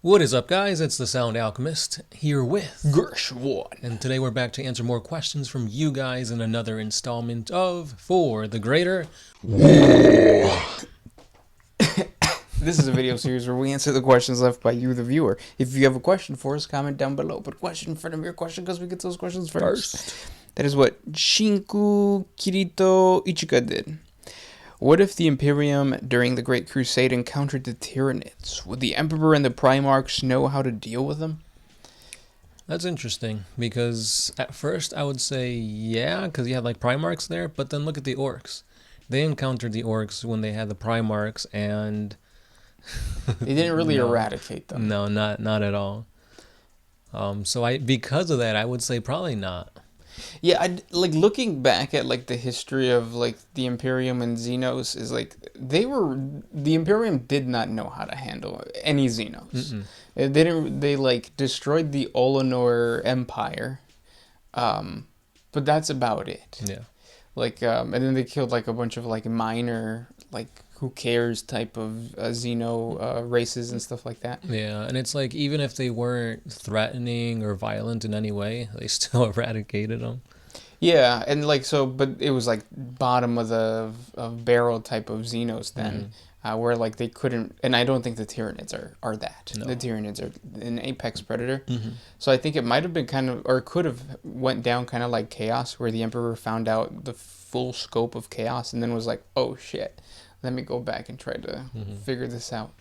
What is up, guys? It's the Sound Alchemist here with Gershwin. And today we're back to answer more questions from you guys in another installment of For the Greater. This is a video series where we answer the questions left by you, the viewer. If you have a question for us, comment down below. Put question in front of your question because we get those questions first. That is what Shinku Kirito Ichika did. What if the Imperium during the Great Crusade encountered the Tyranids? Would the Emperor and the Primarchs know how to deal with them? That's interesting because at first I would say yeah, because you had like Primarchs there, but then look at the Orcs. They encountered the Orcs when they had the Primarchs and They didn't really eradicate them. No, not at all. So because of that, I would say probably not. Yeah, looking back at like the history of like the Imperium and Xenos is like the Imperium did not know how to handle any Xenos. They like destroyed the Olenor Empire, but that's about it. Yeah. Like and then they killed like a bunch of like minor like who cares type of Xeno races and stuff like that. Yeah, and it's like even if they weren't threatening or violent in any way, they still eradicated them. Yeah, and like so, but it was like bottom of the barrel type of Xenos then, where like they couldn't. And I don't think the Tyranids are that. No. The Tyranids are an apex predator. So I think it might have been kind of, or could have went down kind of like Chaos, where the Emperor found out the full scope of Chaos and then was like, oh shit. Let me go back and try to figure this out.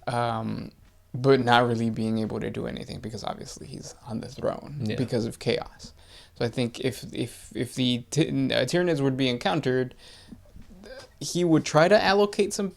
But not really being able to do anything because obviously he's on the throne because of Chaos. So I think if the Tyranids would be encountered, he would try to allocate some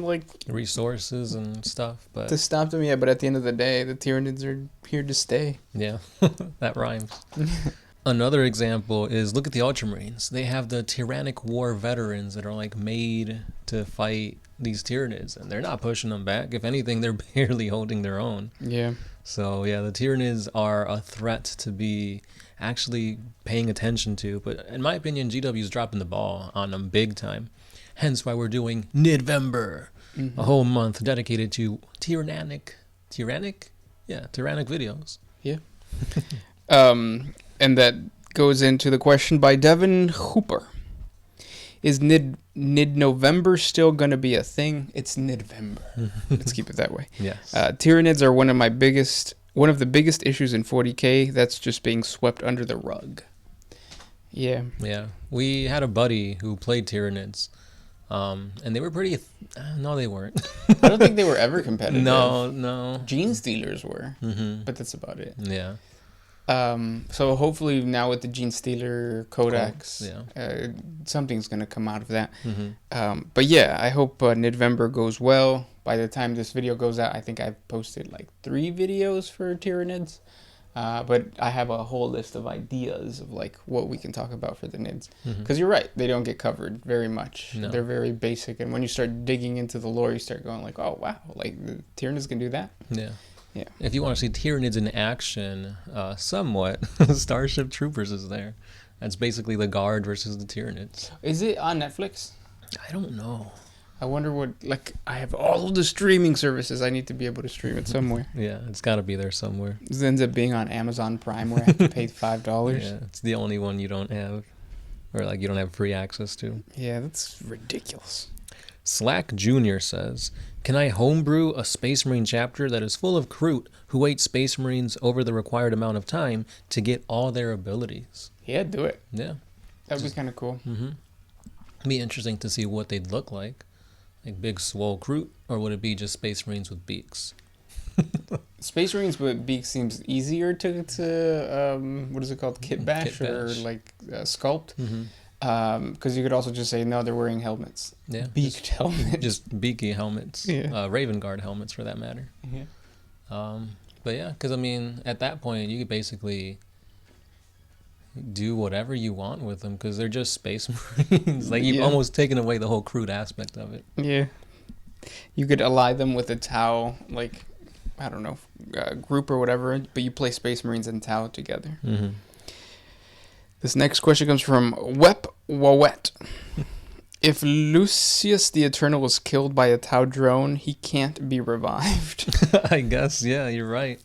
like resources and stuff, but to stop them. Yeah, but at the end of the day, the Tyranids are here to stay. Yeah, that rhymes. Another example is look at the Ultramarines. They have the tyrannic war veterans that are like made to fight these Tyranids, and they're not pushing them back. If anything, they're barely holding their own. Yeah. So yeah, the Tyranids are a threat to be actually paying attention to. But in my opinion, GW's dropping the ball on them big time. Hence why we're doing Nidvember, a whole month dedicated to tyrannic videos. Yeah. And that goes into the question by Devin Hooper. Is November still going to be a thing? It's Nidvember. Let's keep it that way. Yes. Tyranids are one of the biggest issues in 40K that's just being swept under the rug. Yeah. Yeah. We had a buddy who played Tyranids. And they were pretty... no, they weren't. I don't think they were ever competitive. No. Gene Stealers were. But that's about it. Yeah. So hopefully now with the Gene Stealer Codex, something's going to come out of that. But yeah, I hope Nidvember goes well. By the time this video goes out, I think I've posted like 3 videos for Tyranids. But I have a whole list of ideas of like what we can talk about for the Nids. Because you're right, they don't get covered very much. No. They're very basic. And when you start digging into the lore, you start going like, oh, wow, like the Tyranids can do that? Yeah. Yeah. If you want to see Tyranids in action, somewhat, Starship Troopers is there. That's basically the Guard versus the Tyranids. Is it on Netflix? I don't know. I wonder what, like, I have all of the streaming services. I need to be able to stream it somewhere. Yeah, it's got to be there somewhere. It ends up being on Amazon Prime where I have to pay $5. Yeah, it's the only one you don't have, or like you don't have free access to. Yeah, that's ridiculous. Slack Jr. says, can I homebrew a Space Marine chapter that is full of Kroot who wait Space Marines over the required amount of time to get all their abilities? Yeah, do it. Yeah. That would be kind of cool. It'd be interesting to see what they'd look like. Like big swole Kroot, or would it be just Space Marines with beaks? Space Marines with beaks seems easier to what is it called? Kit bash. Or like sculpt. Because you could also just say, no, they're wearing helmets. Yeah. Beaked helmets. Just beaky helmets. Yeah. Raven Guard helmets, for that matter. Yeah. But yeah, because, I mean, at that point, you could basically do whatever you want with them, because they're just Space Marines. Like, you've almost taken away the whole Kroot aspect of it. Yeah. You could ally them with a Tau, like, I don't know, group or whatever, but you play Space Marines and Tau together. This next question comes from Wep Wawet. If Lucius the Eternal was killed by a Tau drone, he can't be revived. I guess, yeah, you're right.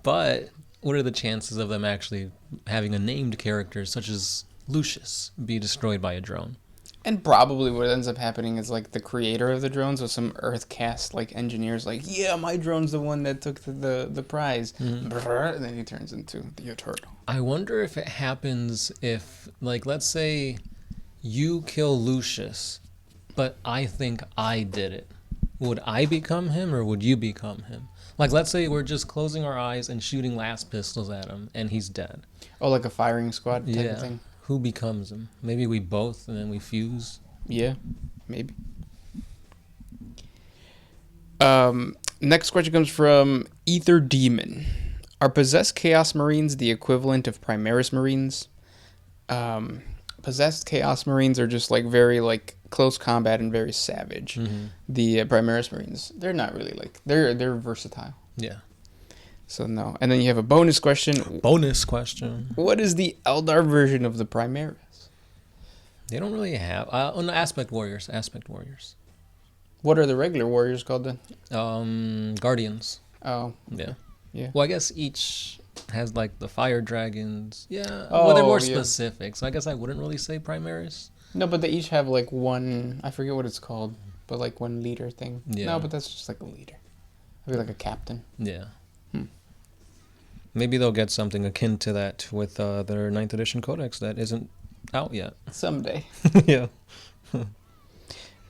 But what are the chances of them actually having a named character such as Lucius be destroyed by a drone? And probably what ends up happening is like the creator of the drones with some Earth cast like engineers like, yeah, my drone's the one that took the prize. And then he turns into the Eternal. I wonder if it happens if, like, let's say you kill Lucius, but I think I did it. Would I become him or would you become him? Like, let's say we're just closing our eyes and shooting last pistols at him and he's dead. Oh, like a firing squad type of thing? Who becomes him? Maybe we both and then we fuse? Yeah, maybe. Next question comes from Ether Demon. Are possessed Chaos Marines the equivalent of Primaris Marines? Possessed Chaos Marines are just like very like close combat and very savage. The Primaris Marines, they're not really like they're versatile. Yeah. So no. And then you have a bonus question. Bonus question. What is the Eldar version of the Primaris? They don't really have on the aspect warriors. What are the regular warriors called then? Guardians. Oh. Yeah. Yeah. Well, I guess each has like the fire dragons. Yeah. Well, they're more specific. So I guess I wouldn't really say Primaris. No, but they each have like one. I forget what it's called, but like one leader thing. Yeah. No, but that's just like a leader. Maybe like a captain. Yeah. Maybe they'll get something akin to that with their 9th edition codex that isn't out yet. Someday. Yeah.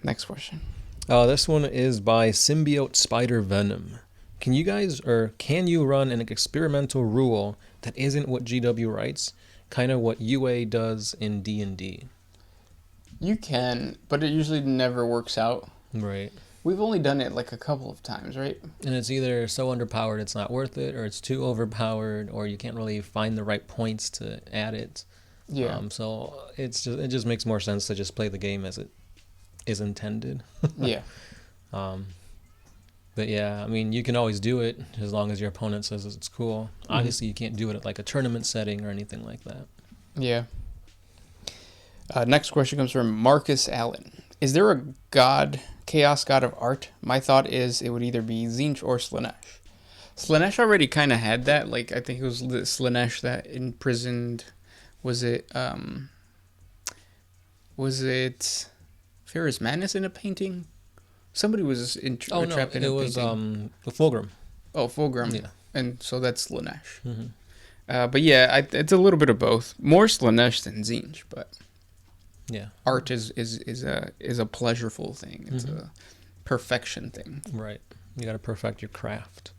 Next question. This one is by Symbiote Spider Venom. Can you run an experimental rule that isn't what GW writes? Kind of what UA does in D&D. You can, but it usually never works out. Right. We've only done it like a couple of times, right? And it's either so underpowered it's not worth it, or it's too overpowered, or you can't really find the right points to add it. Yeah. So it just makes more sense to just play the game as it is intended. Yeah. But yeah, I mean, you can always do it as long as your opponent says it's cool. Obviously, you can't do it at like a tournament setting or anything like that. Yeah. Next question comes from Marcus Allen. Is there a chaos god of art? My thought is it would either be Tzeentch or Slaanesh. Slaanesh already kind of had that. Like, I think it was Slaanesh that imprisoned. Was it Ferrous Madness in a painting? Somebody was trapped in a painting. It was the Fulgrim. Oh, Fulgrim. Yeah. And so that's Slaanesh. But yeah, it's a little bit of both. More Slaanesh than Tzeentch, but yeah, art is a pleasureful thing. It's a perfection thing. Right. You got to perfect your craft.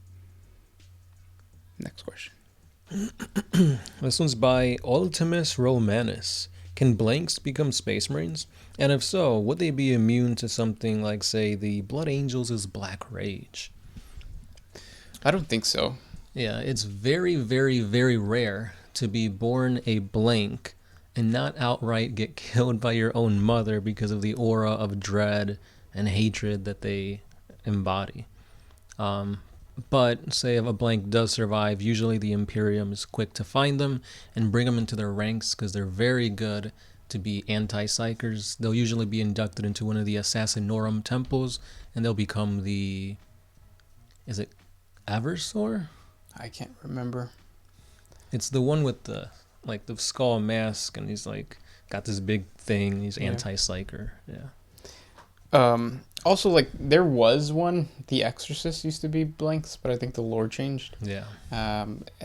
Next question. This one's by Ultimus Romanus. Can blanks become Space Marines? And if so, would they be immune to something like, say, the Blood Angels' Black Rage? I don't think so. Yeah, it's very, very, very rare to be born a blank and not outright get killed by your own mother because of the aura of dread and hatred that they embody. But say if a blank does survive, usually the Imperium is quick to find them and bring them into their ranks because they're very good to be anti-psychers. They'll usually be inducted into one of the Assassinorum temples and they'll become the... Is it Aversor? I can't remember. It's the one with the skull mask and he's like got this big thing. He's anti-psycher. Yeah. Also, like, there was one, The Exorcist used to be blanks, but I think the lore changed. Yeah.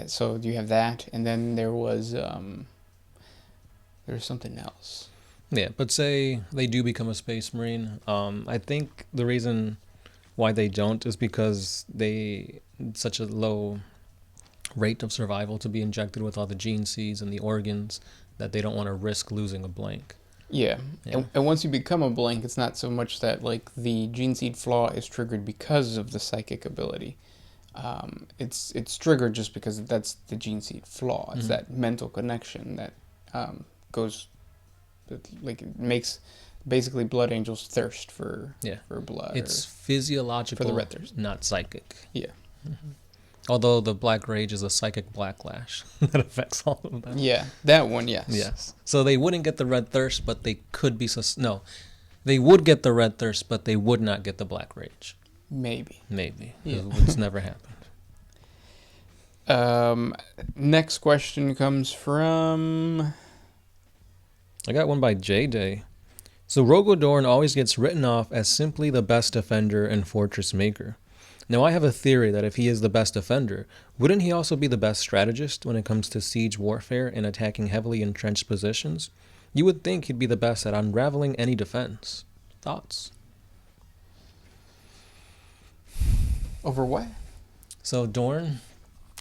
So you have that, and then there was something else. Yeah, but say they do become a Space Marine. I think the reason why they don't is because they such a low rate of survival to be injected with all the gene seeds and the organs that they don't want to risk losing a blank. Yeah. And once you become a blank, it's not so much that like the gene seed flaw is triggered because of the psychic ability. It's triggered just because that's the gene seed flaw. It's that mental connection that it makes basically blood angels thirst for blood. It's physiological, for the red thirst, not psychic. Yeah. Although the Black Rage is a psychic backlash that affects all of them. Yeah, that one, yes. Yes. So they wouldn't get the red thirst, but they could be... They would get the red thirst, but they would not get the black rage. Maybe. Yeah. It's never happened. Next question comes from... I got one by J-Day. So Rogodorn always gets written off as simply the best defender and fortress maker. Now I have a theory that if he is the best defender, wouldn't he also be the best strategist when it comes to siege warfare and attacking heavily entrenched positions? You would think he'd be the best at unraveling any defense. Thoughts? Over what? So Dorn,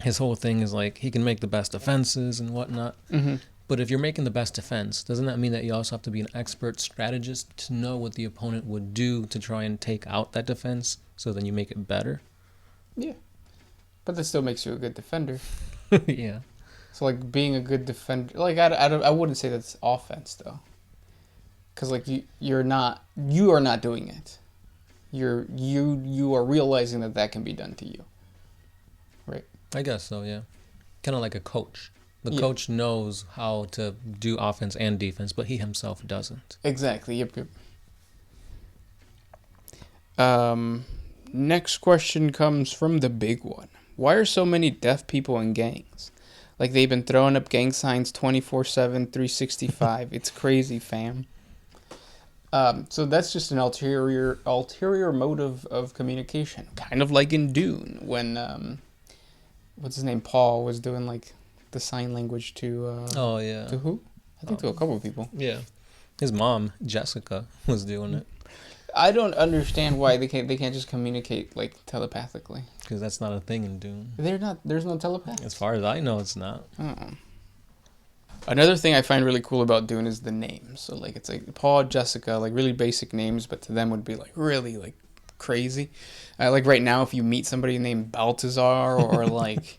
his whole thing is like he can make the best defenses and whatnot. Mm-hmm. But if you're making the best defense, doesn't that mean that you also have to be an expert strategist to know what the opponent would do to try and take out that defense so then you make it better? Yeah. But that still makes you a good defender. Yeah. So, like, being a good defender... Like, I wouldn't say that's offense, though. Because, like, you are not doing it. You are realizing that can be done to you. Right? I guess so, yeah. Kind of like a coach. The coach knows how to do offense and defense, but he himself doesn't. Exactly. Yep. Next question comes from the big one. Why are so many deaf people in gangs? Like they've been throwing up gang signs 24/7, 365. It's crazy, fam. So that's just an ulterior motive of communication. Kind of like in Dune when what's his name? Paul was doing like the sign language to to who? I think to a couple of people. Yeah. His mom, Jessica, was doing it. I don't understand why they can't just communicate like telepathically. Because that's not a thing in Dune. There's no telepath. As far as I know, it's not. Oh. Another thing I find really cool about Dune is the names. So like it's like Paul, Jessica, like really basic names, but to them would be like really like crazy. Like right now, if you meet somebody named Baltazar or like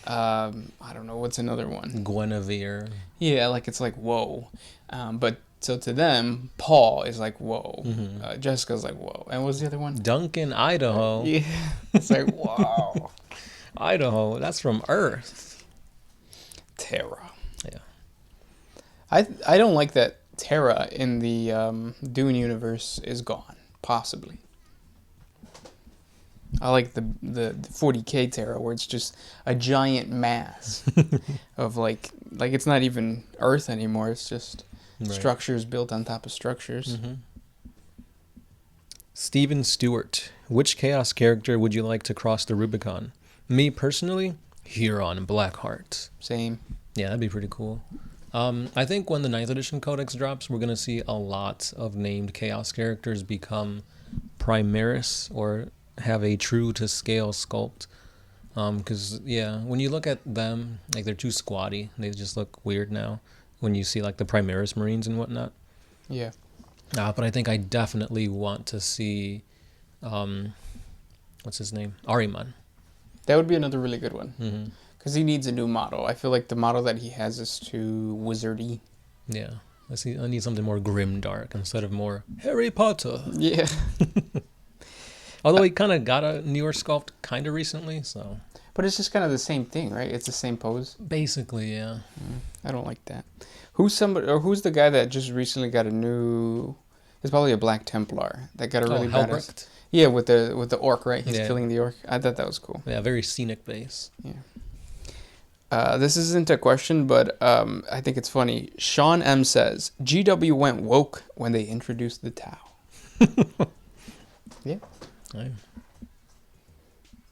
I don't know what's another one. Guinevere. Yeah, like it's like whoa, but. So to them, Paul is like, whoa. Mm-hmm. Jessica's like, whoa. And what was the other one? Duncan, Idaho. Yeah. It's like, wow. Idaho, that's from Earth. Terra. Yeah. I don't like that Terra in the Dune universe is gone, possibly. I like the 40K Terra where it's just a giant mass of like it's not even Earth anymore. It's just... Right. Structures built on top of structures. Mm-hmm. Steven Stewart, which Chaos character would you like to cross the Rubicon? Me personally, Huron Blackheart. Same. Yeah, that'd be pretty cool. I think when the 9th edition codex drops, we're going to see a lot of named Chaos characters become Primaris or have a true to scale sculpt. Because, when you look at them, like they're too squatty. They just look weird now. When you see like the Primaris Marines and whatnot. Yeah. But I think I definitely want to see, what's his name? Ahriman. That would be another really good one. Mm-hmm. Because he needs a new model. I feel like the model that he has is too wizardy. Yeah. I need something more grim dark instead of more Harry Potter. Yeah. Although he kind of got a newer sculpt kind of recently, so... But it's just kind of the same thing, right? It's the same pose. Basically, yeah. I don't like that. Who's the guy that just recently got a new? It's probably a Black Templar that got a really badass. Yeah, with the orc, right? He's killing the orc. I thought that was cool. Yeah, very scenic base. Yeah. This isn't a question, but I think it's funny. Sean M says GW went woke when they introduced the Tau. Yeah. Right.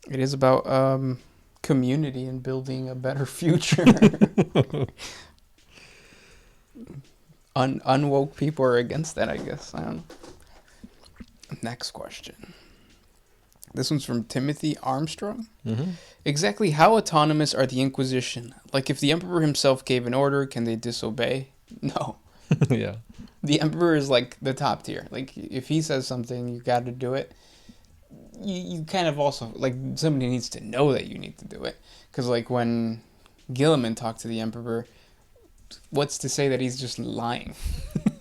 It is about community and building a better future. Unwoke people are against that, I guess. I don't know. Next question. This one's from Timothy Armstrong. Mm-hmm. Exactly how autonomous are the Inquisition? Like, if the Emperor himself gave an order, can they disobey? No. Yeah. The Emperor is, like, the top tier. Like, if he says something, you got to do it. You kind of also, like, somebody needs to know that you need to do it. Because, like, when Gilliman talked to the Emperor, what's to say that he's just lying?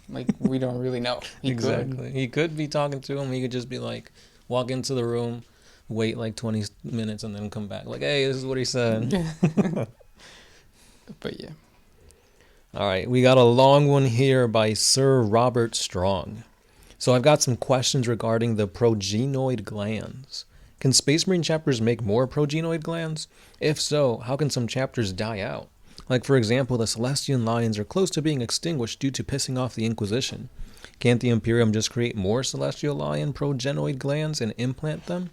Like, we don't really know. Exactly. He could be talking to him. He could just be like, walk into the room, wait like 20 minutes, and then come back. Like, hey, this is what he said. But yeah. All right. We got a long one here by Sir Robert Strong. So I've got some questions regarding the progenoid glands. Can Space Marine chapters make more progenoid glands? If so, how can some chapters die out? Like, for example, the Celestian Lions are close to being extinguished due to pissing off the Inquisition. Can't the Imperium just create more Celestial Lion progenoid glands and implant them?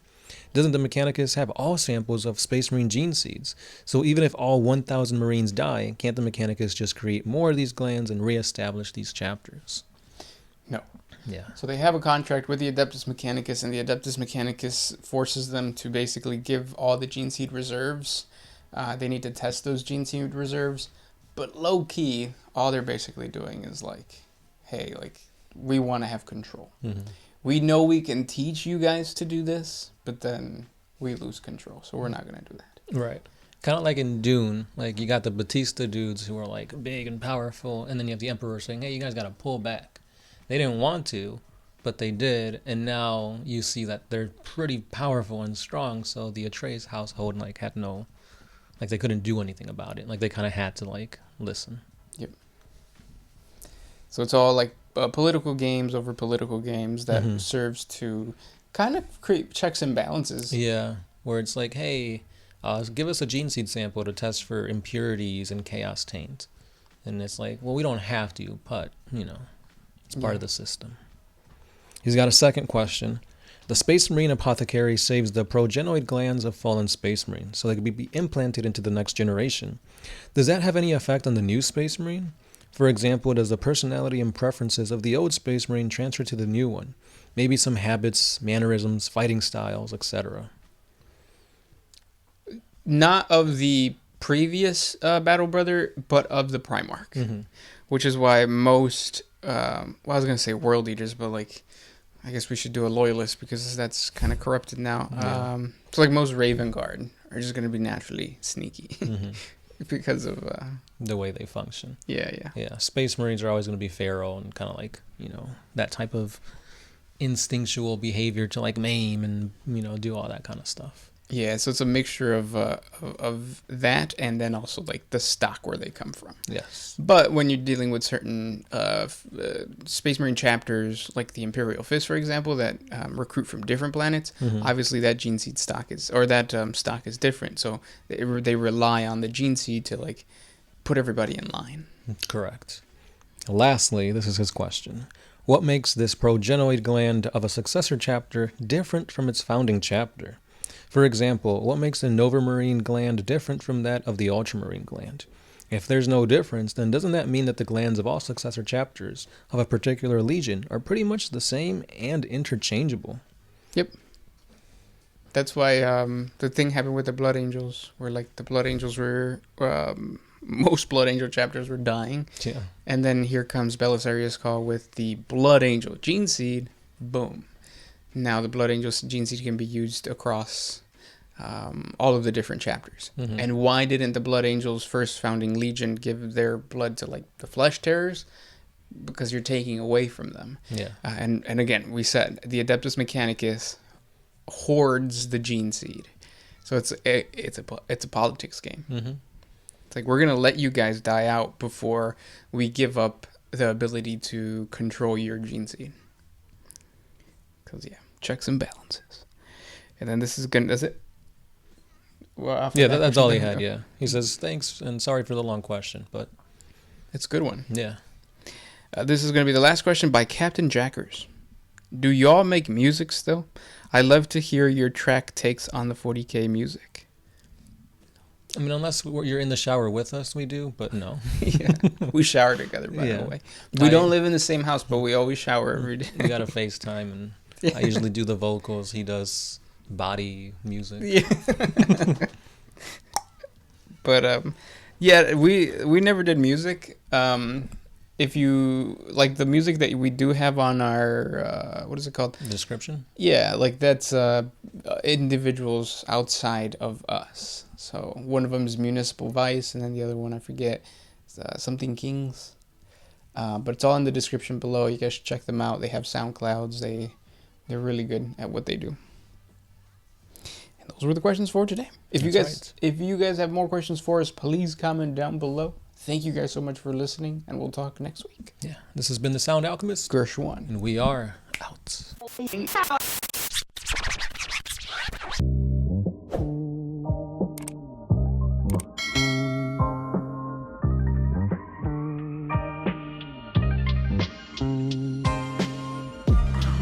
Doesn't the Mechanicus have all samples of Space Marine gene seeds? So even if all 1,000 Marines die, can't the Mechanicus just create more of these glands and reestablish these chapters? No. Yeah. So they have a contract with the Adeptus Mechanicus, and the Adeptus Mechanicus forces them to basically give all the gene seed reserves. They need to test those gene seed reserves. But low-key, all they're basically doing is like, hey, like, we want to have control. Mm-hmm. We know we can teach you guys to do this, but then we lose control, so we're not going to do that. Right. Kind of like in Dune, like you got the Batista dudes who are like big and powerful, and then you have the Emperor saying, hey, you guys got to pull back. They didn't want to, but they did, and now you see that they're pretty powerful and strong, so the Atreus household like had no, like they couldn't do anything about it. Like they kind of had to like listen. Yep. So it's all like political games over political games that serves to kind of create checks and balances. Yeah, where it's like, hey, give us a gene seed sample to test for impurities and chaos taint. And it's like, well, we don't have to, but, you know, it's part of the system. He's got a second question. The Space Marine Apothecary saves the progenoid glands of fallen Space Marines so they can be implanted into the next generation. Does that have any effect on the new Space Marine? For example, does the personality and preferences of the old Space Marine transfer to the new one? Maybe some habits, mannerisms, fighting styles, etc. Not of the previous Battle Brother, but of the Primarch. Which is why most, well, I was going to say world eaters, but like, I guess we should do a loyalist because that's kind of corrupted now. Yeah. So like most Raven Guard are just going to be naturally sneaky. Because of the way they function. Yeah. Space Marines are always going to be feral and kind of like, you know, that type of instinctual behavior to like maim and, you know, do all that kind of stuff. Yeah, so it's a mixture of that and then also like the stock where they come from. Yes. But when you're dealing with certain Space Marine chapters, like the Imperial Fist, for example, that recruit from different planets, obviously that gene seed stock is, or that stock is different. So they rely on the gene seed to like put everybody in line. Correct. Lastly, this is his question. What makes this progenoid gland of a successor chapter different from its founding chapter? For example, what makes the Novamarine gland different from that of the Ultramarine gland? If there's no difference, then doesn't that mean that the glands of all successor chapters of a particular legion are pretty much the same and interchangeable? Yep. That's why the thing happened with the Blood Angels, where like the Blood Angels were, most Blood Angel chapters were dying. Yeah. And then here comes Belisarius Call with the Blood Angel gene seed. Boom. Now the Blood Angel gene seed can be used across all of the different chapters. And why didn't the Blood Angels first founding legion give their blood to like the Flesh Terrors? Because you're taking away from them. Yeah. And again, we said the Adeptus Mechanicus hoards the gene seed, so it's a politics game. It's like we're gonna let you guys die out before we give up the ability to control your gene seed. Because checks and balances. And then this is good. That's it. Well, that's all he had. Yeah, he says thanks and sorry for the long question, but it's a good one. Yeah. This is going to be the last question by Captain Jackers. Do y'all make music still? I love to hear your track takes on the 40K music. I mean, unless you're in the shower with us, we do, but no. Yeah, we shower together, by the way. We don't live in the same house, but we always shower every day. We got to FaceTime, and I usually do the vocals. He does body music. Yeah. But, we never did music. If you like the music that we do have on our what is it called? Description? Yeah, like that's individuals outside of us. So one of them is Municipal Vice, and then the other one I forget, something Kings. But it's all in the description below. You guys should check them out. They have SoundClouds. They're really good at what they do. And those were the questions for today. If you guys have more questions for us, please comment down below. Thank you guys so much for listening, and we'll talk next week. Yeah, this has been the Sound Alchemist, Gershwan, and we are out.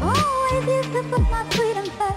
Always used to put my freedom first.